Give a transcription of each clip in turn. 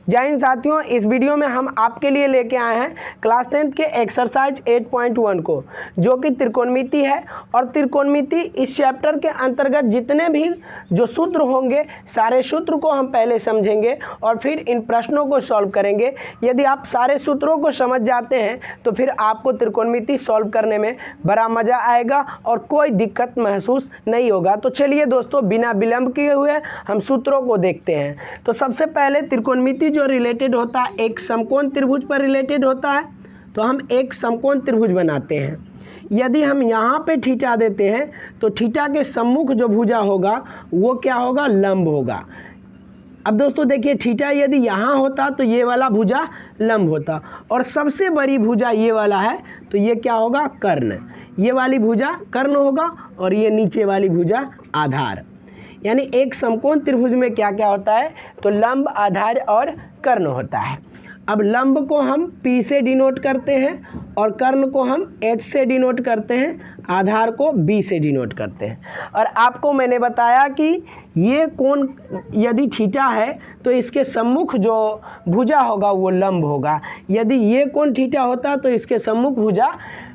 जय हिंद साथियों, इस वीडियो में हम आपके लिए लेके आए हैं क्लास 10th के एक्सरसाइज 8.1 को, जो कि त्रिकोणमिति है। और त्रिकोणमिति इस चैप्टर के अंतर्गत जितने भी जो सूत्र होंगे, सारे सूत्र को हम पहले समझेंगे और फिर इन प्रश्नों को सॉल्व करेंगे। यदि आप सारे सूत्रों को समझ जाते हैं तो फिर आपको त्रिकोणमिति सॉल्व करने में बड़ा मज़ा आएगा और कोई दिक्कत महसूस नहीं होगा। तो चलिए दोस्तों, बिना विलंब किए हुए हम सूत्रों को देखते हैं। तो सबसे पहले त्रिकोणमिति जो रिलेटेड होता है एक समकोण त्रिभुज पर रिलेटेड होता है, तो हम एक समकोण त्रिभुज बनाते हैं। यदि हम यहाँ पे थीटा देते हैं तो थीटा के सम्मुख जो भुजा होगा वो क्या होगा, लंब होगा। अब दोस्तों देखिए, थीटा यदि यहाँ होता तो ये वाला भुजा लंब होता, और सबसे बड़ी भुजा ये वाला है तो ये क्या होगा, कर्ण। ये वाली भुजा कर्ण होगा और ये नीचे वाली भुजा आधार। यानी एक समकोण त्रिभुज में क्या क्या होता है, तो लंब, आधार और कर्ण होता है। अब लंब को हम P से डिनोट करते हैं और कर्ण को हम H से डिनोट करते हैं, आधार को B से डिनोट करते हैं। और आपको मैंने बताया कि ये कोण यदि थीटा है तो इसके सम्मुख जो भुजा होगा वो लंब होगा। यदि ये कोण थीटा होता तो इसके सम्मुख भुजा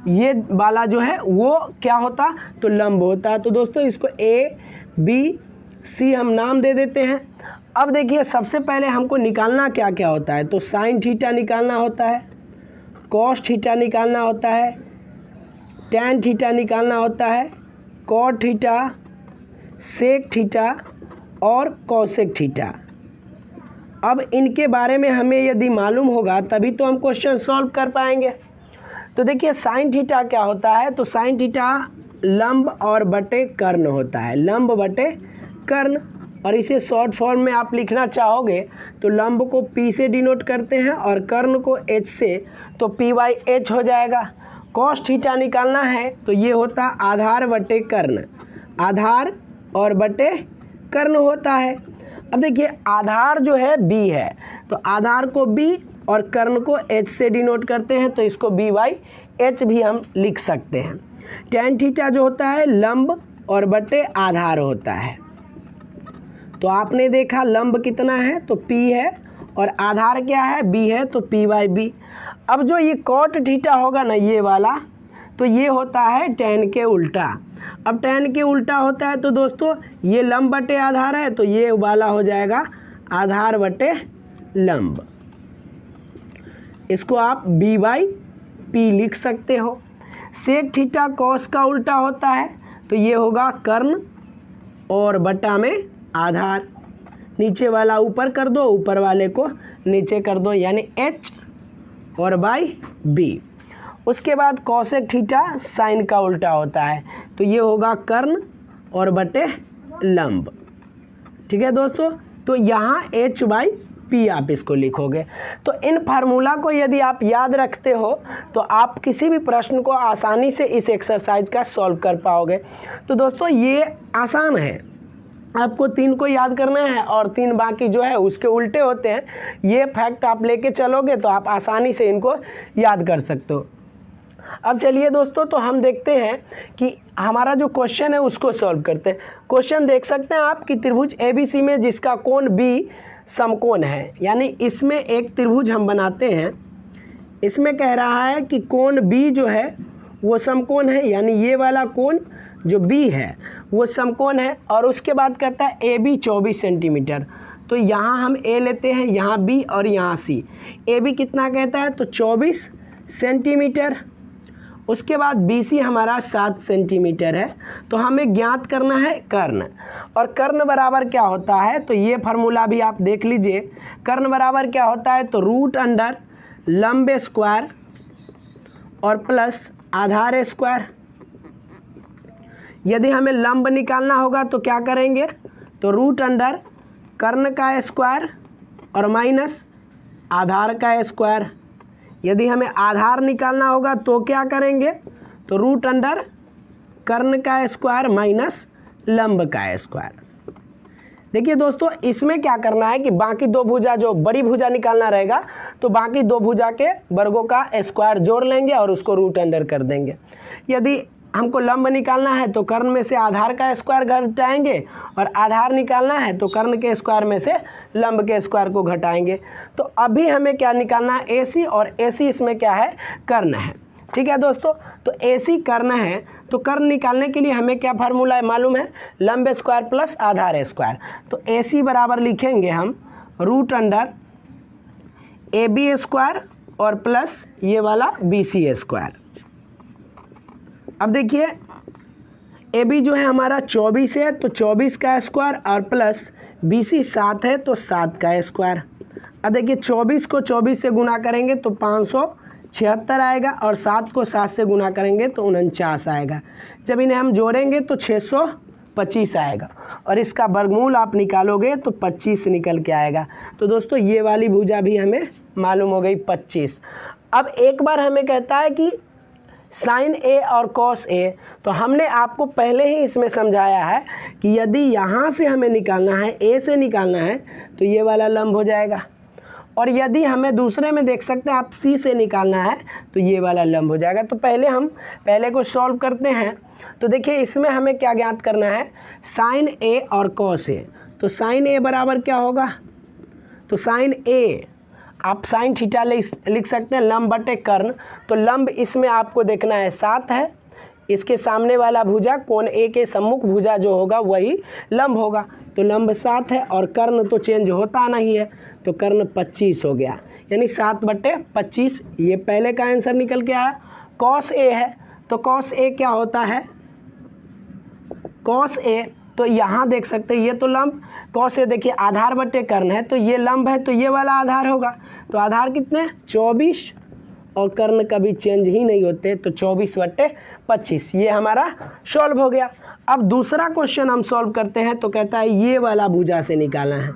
ये वाला जो है वो क्या होता, तो लंब होता। तो दोस्तों इसको A, B, C हम नाम दे देते हैं। अब देखिए, सबसे पहले हमको निकालना क्या क्या होता है, तो साइन थीटा निकालना होता है, कॉस थीटा निकालना होता है, टैन थीटा निकालना होता है, कॉट थीटा, सेक थीटा और कॉसेक थीटा। अब इनके बारे में हमें यदि मालूम होगा तभी तो हम क्वेश्चन सॉल्व कर पाएंगे। तो देखिए, साइन थीटा क्या होता है, तो साइन थीटा लंब और बटे कर्ण होता है, लंब बटे कर्ण। और इसे शॉर्ट फॉर्म में आप लिखना चाहोगे तो लंब को P से डिनोट करते हैं और कर्ण को H से, तो P/H हो जाएगा। कॉस थीटा निकालना है तो ये होता आधार बटे कर्ण, आधार और बटे कर्ण होता है। अब देखिए, आधार जो है B है तो आधार को B और कर्ण को H से डिनोट करते हैं, तो इसको B/H भी हम लिख सकते हैं। टैन थीटा जो होता है लंब और बटे आधार होता है। तो आपने देखा लंब कितना है, तो P है, और आधार क्या है, B है, तो P/B। अब जो ये कॉट थीटा होगा ना, ये वाला, तो ये होता है टैन के उल्टा। अब टैन के उल्टा होता है तो दोस्तों ये लंब बटे आधार है, तो ये वाला हो जाएगा आधार बटे लंब। इसको आप B/P लिख सकते हो। सेक थीटा कॉस का उल्टा होता है, तो ये होगा कर्ण और बटा में आधार। नीचे वाला ऊपर कर दो, ऊपर वाले को नीचे कर दो, यानी H और B। उसके बाद कॉसेक थीटा साइन का उल्टा होता है, तो ये होगा कर्ण और बटे लंब। ठीक है दोस्तों, तो यहाँ H/P आप इसको लिखोगे। तो इन फार्मूला को यदि आप याद रखते हो तो आप किसी भी प्रश्न को आसानी से इस एक्सरसाइज का सॉल्व कर पाओगे। तो दोस्तों ये आसान है, आपको 3 को याद करना है और 3 बाकी जो है उसके उल्टे होते हैं। ये फैक्ट आप लेके चलोगे तो आप आसानी से इनको याद कर सकते हो। अब चलिए दोस्तों, तो हम देखते हैं कि हमारा जो क्वेश्चन है उसको सॉल्व करते हैं। क्वेश्चन देख सकते हैं आप कि त्रिभुज ABC में जिसका कोण B समकोण है, यानी इसमें एक त्रिभुज हम बनाते हैं। इसमें कह रहा है कि कोण B जो है वो समकोण है, यानी ये वाला कोण जो B है वो समकोण है। और उसके बाद कहता है AB 24 सेंटीमीटर। तो यहाँ हम A लेते हैं, यहाँ B और यहाँ C। AB कितना कहता है, तो 24 सेंटीमीटर। उसके बाद BC हमारा 7 सेंटीमीटर है। तो हमें ज्ञात करना है कर्ण, और कर्ण बराबर क्या होता है, तो ये फार्मूला भी आप देख लीजिए। कर्ण बराबर क्या होता है, तो रूट अंडर लंब स्क्वायर और प्लस आधार स्क्वायर। यदि हमें लंब निकालना होगा तो क्या करेंगे, तो रूट अंडर कर्ण का स्क्वायर और माइनस आधार का स्क्वायर। यदि हमें आधार निकालना होगा तो क्या करेंगे, तो रूट अंडर कर्ण का स्क्वायर माइनस लंब का स्क्वायर। देखिए दोस्तों, इसमें क्या करना है कि बाकी 2 भुजा, जो बड़ी भुजा निकालना रहेगा तो बाकी 2 भुजा के वर्गों का स्क्वायर जोड़ लेंगे और उसको रूट अंडर कर देंगे। यदि हमको लंब निकालना है तो कर्ण में से आधार का स्क्वायर घटाएंगे, और आधार निकालना है तो कर्ण के स्क्वायर में से लंब के स्क्वायर को घटाएंगे। तो अभी हमें क्या निकालना है, AC, और AC इसमें क्या है, कर्ण है। ठीक है दोस्तों, तो AC कर्ण है, तो कर्ण निकालने के लिए हमें क्या फार्मूला है मालूम है, लंब स्क्वायर प्लस आधार स्क्वायर। तो AC बराबर लिखेंगे हम √अंडर AB स्क्वायर और प्लस ये वाला BC स्क्वायर। अब देखिए AB जो है हमारा 24 है, तो 24 का स्क्वायर और प्लस BC 7 है, तो 7 का स्क्वायर। अब देखिए 24 को 24 से गुना करेंगे तो 576 आएगा, और 7 को 7 से गुना करेंगे तो 49 आएगा। जब इन्हें हम जोड़ेंगे तो 625 आएगा, और इसका वर्गमूल आप निकालोगे तो 25 निकल के आएगा। तो दोस्तों ये वाली भुजा भी हमें मालूम हो गई 25। अब एक बार हमें कहता है कि साइन A और कॉस A, तो हमने आपको पहले ही इसमें समझाया है कि यदि यहाँ से हमें निकालना है, A से निकालना है, तो ये वाला लंब हो जाएगा, और यदि हमें दूसरे में देख सकते हैं आप C से निकालना है तो ये वाला लंब हो जाएगा। तो पहले को सॉल्व करते हैं। तो देखिए इसमें हमें क्या ज्ञात करना है, साइन A और कॉस A। तो साइन A बराबर क्या होगा, तो साइन A आप साइन थीटा लिख सकते हैं लंब बटे कर्ण। तो लंब इसमें आपको देखना है 7 है, इसके सामने वाला भुजा कोण A के सम्मुख भुजा जो होगा वही लंब होगा। तो लंब 7 है, और कर्ण तो चेंज होता नहीं है, तो कर्ण 25 हो गया, यानी 7/25। ये पहले का आंसर निकल के आया। कॉस A है, तो कॉस A क्या होता है, कॉस A, तो यहाँ देख सकते हैं ये तो लंब, कॉस A देखिए आधार बटे कर्ण है, तो ये लंब है, तो ये वाला आधार होगा। तो आधार कितने 24, और कर्ण कभी चेंज ही नहीं होते, तो 24/25 ये हमारा सॉल्व हो गया। अब दूसरा क्वेश्चन हम सॉल्व करते हैं, तो कहता है ये वाला भुजा से निकालना है,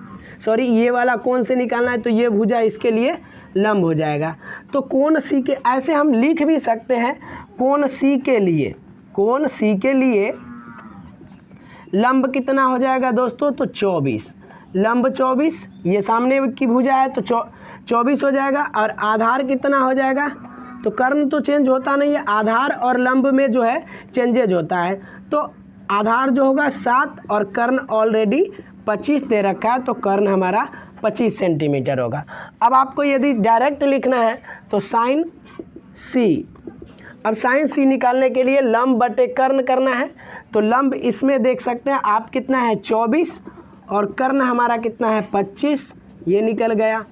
सॉरी ये वाला कोण से निकालना है, तो ये भुजा इसके लिए लंब हो जाएगा। तो कोण C के, ऐसे हम लिख भी सकते हैं, कोण C के लिए लंब कितना हो जाएगा दोस्तों, तो 24, लंब 24, ये सामने की भुजा है तो 24 हो जाएगा, और आधार कितना हो जाएगा, तो कर्ण तो चेंज होता नहीं है, आधार और लंब में जो है चेंजेज होता है। तो आधार जो होगा 7, और कर्ण ऑलरेडी 25 दे रखा है, तो कर्ण हमारा 25 सेंटीमीटर होगा। अब आपको यदि डायरेक्ट लिखना है तो साइन C, अब साइन C निकालने के लिए लंब बटे कर्ण करना है। तो लंब इसमें देख सकते हैं आप कितना है 24, और कर्ण हमारा कितना है 25, ये निकल गया।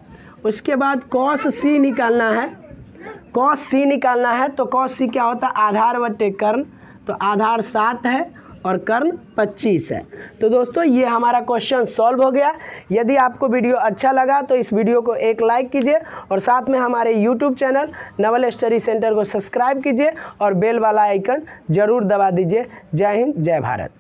उसके बाद कॉस C निकालना है, कॉस C निकालना है, तो कॉस C क्या होता है, आधार बटे कर्ण, तो आधार 7 है और कर्ण 25 है। तो दोस्तों ये हमारा क्वेश्चन सॉल्व हो गया। यदि आपको वीडियो अच्छा लगा तो इस वीडियो को एक लाइक कीजिए, और साथ में हमारे YouTube channel Naval study centre को सब्सक्राइब कीजिए, और बेल वाला आइकन ज़रूर दबा दीजिए। जय हिंद, जय भारत।